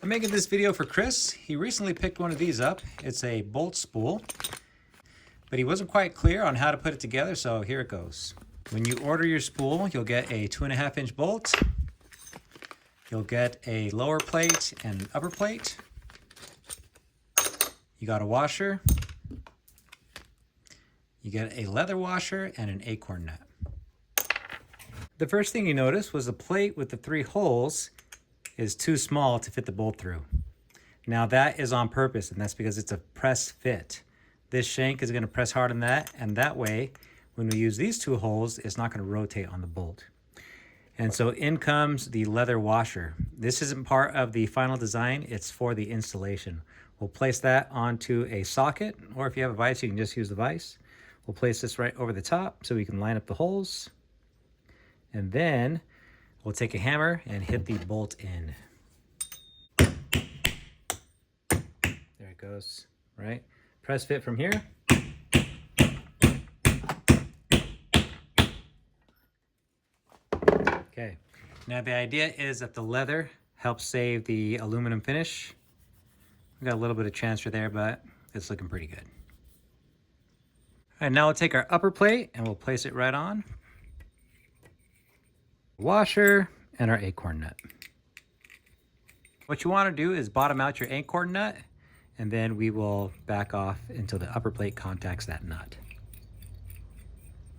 I'm making this video for Chris. He recently picked one of these up. It's a bolt spool, but he wasn't quite clear on how to put it together, so here it goes. When you order your spool, you'll get a 2.5-inch bolt. You'll get a lower plate and an upper plate. You got a washer. You get a leather washer and an acorn nut. The first thing you noticed was the plate with the 3 holes is too small to fit the bolt through. Now that is on purpose, and that's because it's a press fit. This shank is going to press hard on that, and that way when we use these 2 holes, it's not going to rotate on the bolt. And so in comes the leather washer. This isn't part of the final design, it's for the installation. We'll place that onto a socket, or if you have a vise, you can just use the vise. We'll place this right over the top so we can line up the holes. And then we'll take a hammer and hit the bolt in. There it goes, right? Press fit from here. Okay, now the idea is that the leather helps save the aluminum finish. We got a little bit of transfer there, but it's looking pretty good. All right, now we'll take our upper plate and we'll place it right on. Washer and our acorn nut. What you want to do is bottom out your acorn nut, and then we will back off until the upper plate contacts that nut.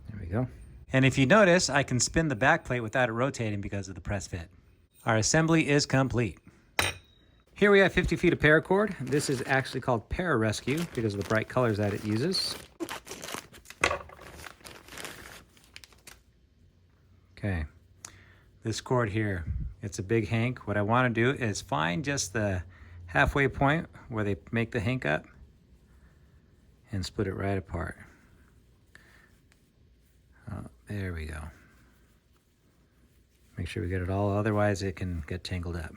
There we go. And if you notice, I can spin the back plate without it rotating because of the press fit. Our assembly is complete. Here we have 50 feet of paracord. This is actually called Pararescue because of the bright colors that it uses. Okay. This cord here, it's a big hank. What I want to do is find just the halfway point where they make the hank up and split it right apart. Oh, there we go. Make sure we get it all, otherwise it can get tangled up.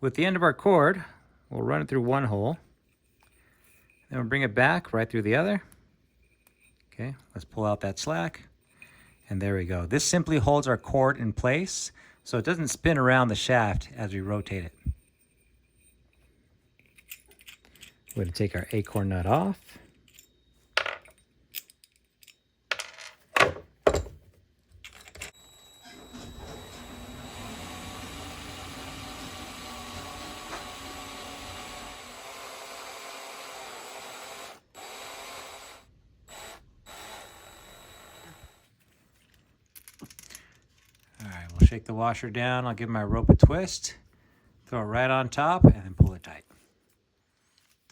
With the end of our cord, we'll run it through one hole. Then we'll bring it back right through the other. Okay, let's pull out that slack. And there we go. This simply holds our cord in place so it doesn't spin around the shaft as we rotate it. We're going to take our acorn nut off. Shake the washer down. I'll give my rope a twist, throw it right on top, and then pull it tight.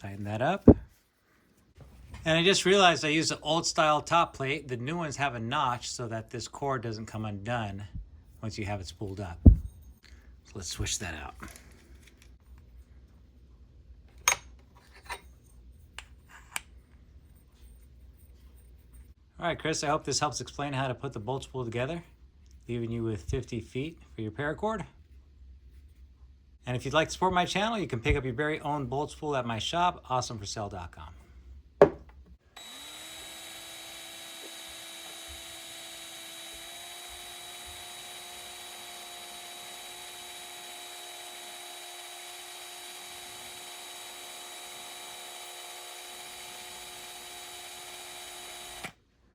Tighten that up. And I just realized I used an old style top plate. The new ones have a notch so that this cord doesn't come undone once you have it spooled up. So let's switch that out. All right, Chris, I hope this helps explain how to put the bolt spool together, leaving you with 50 feet for your paracord. And if you'd like to support my channel, you can pick up your very own bolt spool at my shop, awesomeforsale.com.